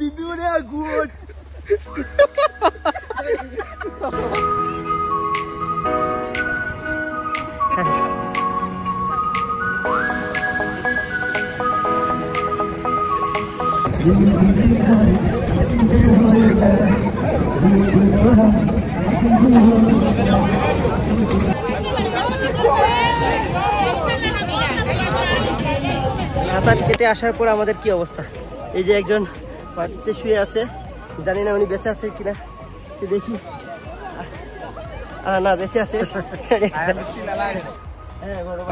Bibione gut. হাতান কেটে আসার পর আমাদের কি অবস্থা, এই যে একজন মাটিতে শুয়ে আছে, জানি না উনি বেঁচে আছে কিনা, দেখি। না, বেঁচে আছে।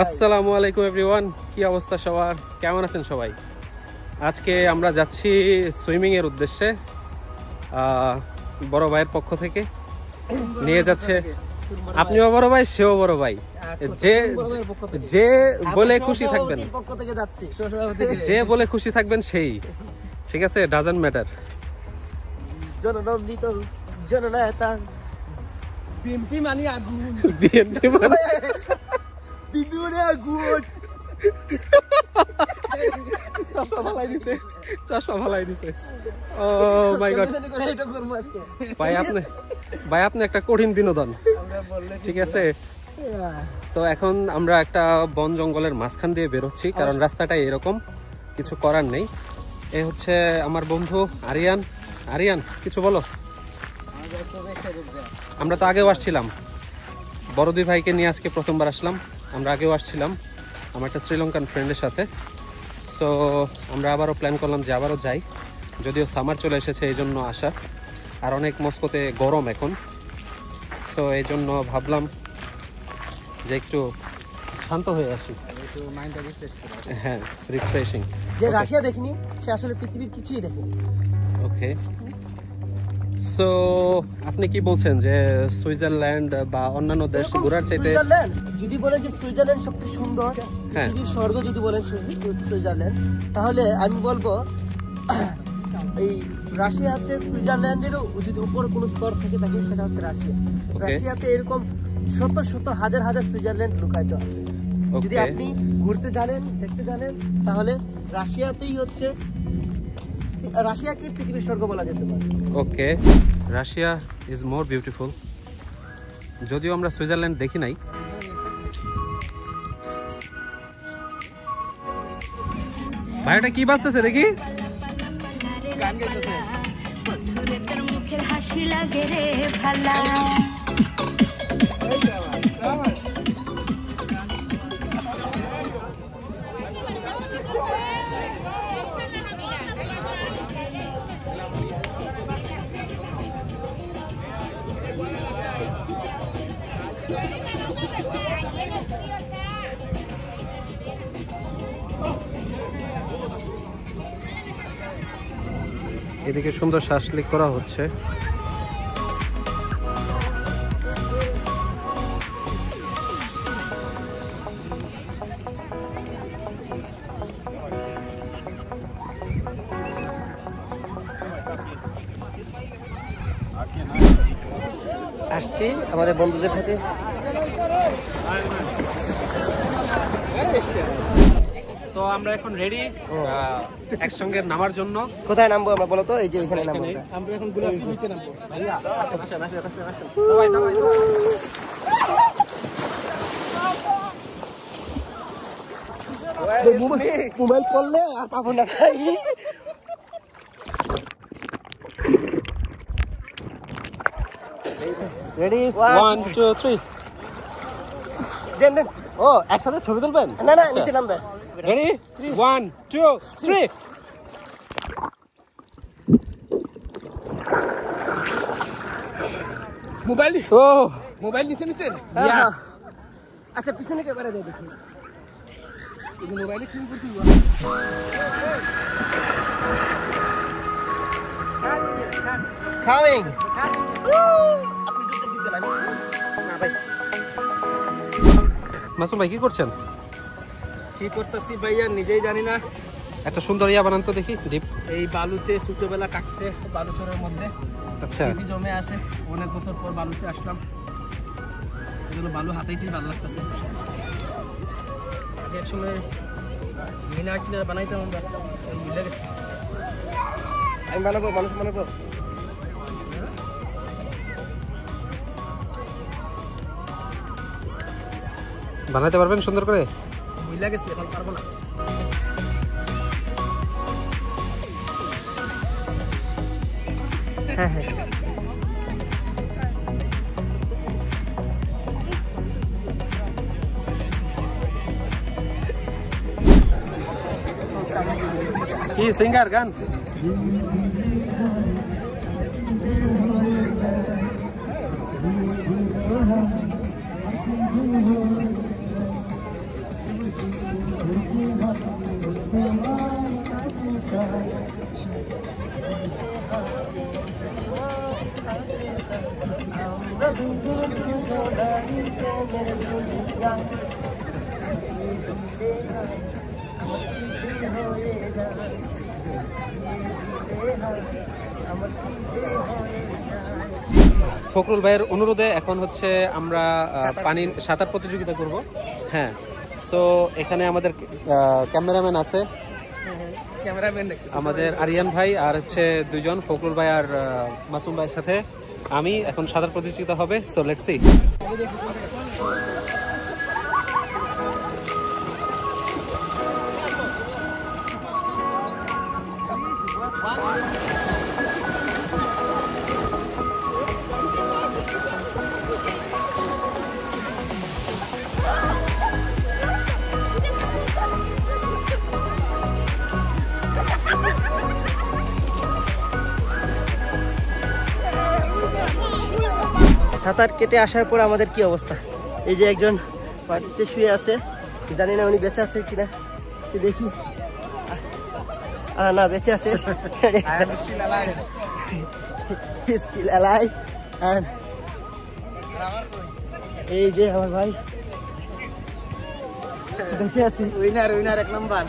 আসসালামু আলাইকুম এভরিওয়ান, কি অবস্থা সবার, কেমন আছেন সবাই? আজকে আমরা যাচ্ছি সুইমিং এর উদ্দেশ্যে। বড় ভাইয়ের পক্ষ থেকে নিয়ে যাচ্ছে, আপনিও বড় ভাই, সেও বড় ভাই, যে বলে খুশি থাকবেন, যে বলে খুশি থাকবেন সেই, ঠিক আছে, ডাজন্ট ম্যাটার। জননন্দিত জননেতা বিএমপি মানে আগুন, বিএমপি মানে বিবিনে আগুন। চাষা ভালাই দিছে। ও মাই গড ভাই, আপনি একটা কঠিন বিনোদন, ঠিক আছে। তো এখন আমরা একটা বন জঙ্গলের মাঝখান দিয়ে বেরোচ্ছি, কারণ রাস্তাটা এরকম, কিছু করার নেই। এ হচ্ছে আমার বন্ধু আরিয়ান। আরিয়ান, কিছু বলো। আমরা তো আগেও আসছিলাম, বড় দুই ভাইকে নিয়ে আজকে প্রথমবার আসলাম। আমরা আগেও আসছিলাম আমার একটা শ্রীলঙ্কান ফ্রেন্ডের সাথে। সো আমরা আবারও প্ল্যান করলাম যে আবারও যাই, যদিও সামার চলে এসেছে এই জন্য আসা, আর অনেক মস্কোতে গরম এখন। সো এই জন্য ভাবলাম যে একটু শান্ত হয়ে আসি, হ্যাঁ, রিফ্রেশিং। যে রাশিয়া দেখিনি সে আসলে পৃথিবীর কিছুই দেখেনি। ওকে, সো আপনি কি বলছেন যে সুইজারল্যান্ড বা অন্যান্য দেশ ঘোরার চাইতে, যদি বলেন যে সুইজারল্যান্ড সবচেয়ে সুন্দর, পৃথিবীর স্বর্গ যদি বলেন সুইজারল্যান্ড, তাহলে আমি বলবো এই রাশিয়া হচ্ছে সুইজারল্যান্ডেরও যদি উপর কোনো স্তর থেকে থাকে সেটা হচ্ছে রাশিয়া। রাশিয়াতে এরকম শত শত হাজার হাজার সুইজারল্যান্ড লুকায়িত আছে। যদি আপনি ঘুরতে জানেন, দেখতে জানেন, তাহলে রাশিয়াতেই হচ্ছে, রাশিয়াকে পৃথিবীর স্বর্গ বলা যেতে পারে। ওকে, রাশিয়া ইজ মোর বিউটিফুল, যদিও আমরা সুইজারল্যান্ড দেখি নাই। ভাইটা কি বাজতেছে দেখি, গান গাইতেছে। মুখের হাসি লাগে রে ভালা। এদিকে সুন্দর শ্বাসলিক করা হচ্ছে। আসছি আমাদের বন্ধুদের সাথে। তো আমরা এখন রেডি একসঙ্গে নামার জন্য। কোথায় নামবো আমরা বলো তো? এই যে এখানে নামবো আমরা এখন গোলাপপুর নিচে নামবো। ভাইয়া আসেন মোবাইল করলে আর পাবো না খাই। রেডি, 1 2 3 দেন। ও একসাথে ছবি তুলবেন? না, নিচে নামবে। রেডি, 1 2 3। মোবাইল, ও মোবাইল নিচে। আচ্ছা, পিছনে ক্যামেরা দিয়ে দেখি। মোবাইলে কি করতে হবে? খাওয়িং। আপনি দুটো দিতে না ভাই। মাসুম ভাই কি করছেন? কি করতেছি ভাইয়া নিজেই জানি না। একটা সুন্দর ইয়া বানান তো দেখি, দ্বীপ। এই বালুতে ছোটবেলা কাটছে, বালুচরের মধ্যে। আচ্ছা, স্মৃতি জমে আছে, অনেক বছর পর বালুতে আসলাম। এগুলো বালু হাতেই কি ভালো লাগতেছে। আগে একসময় মিনার টিনার বানাইতাম আমরা, ভুলে গেছি। আমি বানাবো, মানুষ বানাবো। বানাতে পারবেন সুন্দর করে? মহিলা গেছে, এখন পারবো না। হ্যাঁ হ্যাঁ কি সিঙ্গার গান? ফখরুল ভাইয়ের অনুরোধে এখন হচ্ছে আমরা পানির সাঁতার প্রতিযোগিতা করব। হ্যাঁ, সো এখানে আমাদের ক্যামেরাম্যান আছে, ক্যামেরাম্যান আমাদের আরিয়ান ভাই আর হচ্ছে দুইজন, ফখরুল ভাই আর মাসুম ভাইয়ের সাথে আমি। এখন সাঁতার প্রতিযোগিতা হবে, সো লেটস সি। সাঁতার কেটে আসার পর আমাদের কি অবস্থা? এই যে একজন মাটিতে শুয়ে আছে, জানি না উনি বেঁচে আছে কিনা, দেখি। না, বেঁচে আছে। Still alive. And এই যে আমার ভাই বেঁচে আছে। Winner 1 number.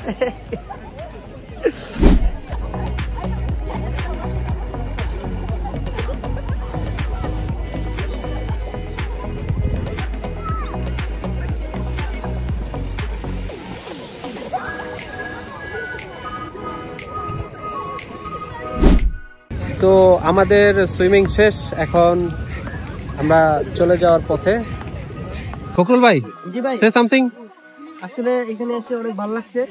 তো আমাদের সুইমিং শেষ, এখন আমরা চলে যাওয়ার পথে। ফখরুল ভাই, জি ভাই, সে সামথিং। আসলে এখানে এসে অনেক ভালো লাগছে।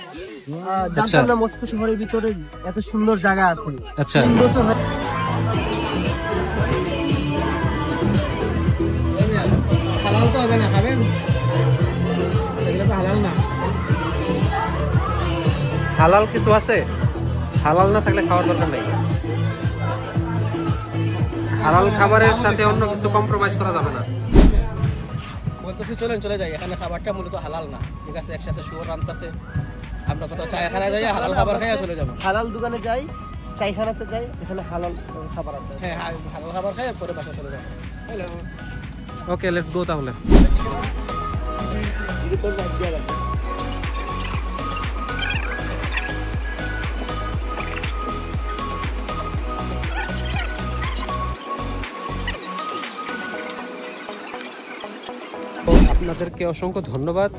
জানতাম না মস্কো শহরের ভিতরে এত সুন্দর জায়গা আছে। আচ্ছা, 3 বছর হয়। হালাল তো হবে না, খাবেন? এগুলো তো হালাল না। হালাল কিছু আছে? হালাল না থাকলে খাওয়ার দরকার নেই। হালাল খাবারের সাথে অন্য কিছু কম্প্রোমাইজ করা যাবে না। বলতেছি চলেন চলে যাই, এখানে খাবারটা মূলত হালাল না। ঠিক আছে, একসাথে শুয়োর রান্তাছে, আমরা কোথাও চায়খানায় যাই, হালাল খাবার খাইয়া চলে যাবো। হালাল দোকানে যাই, চাইখানাতে যাই, এখানে হালাল খাবার আছে। হ্যাঁ, হালাল খাবার খাই পরে বাসা চলে যাবো। ওকে, লেটস গো তাহলে। আপনাদেরকে অসংখ্য ধন্যবাদ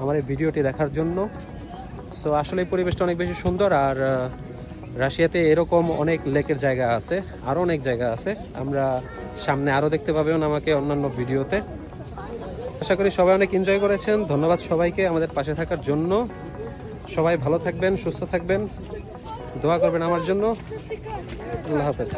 আমার এই ভিডিওটি দেখার জন্য। সো আসলে এই পরিবেশটা অনেক বেশি সুন্দর, আর রাশিয়াতে এরকম অনেক লেকের জায়গা আছে, আরও অনেক জায়গা আছে। আমরা সামনে আরও দেখতে পাবেন আমাকে অন্যান্য ভিডিওতে। আশা করি সবাই অনেক এনজয় করেছেন। ধন্যবাদ সবাইকে আমাদের পাশে থাকার জন্য। সবাই ভালো থাকবেন, সুস্থ থাকবেন, দোয়া করবেন আমার জন্য। আল্লাহ হাফেজ।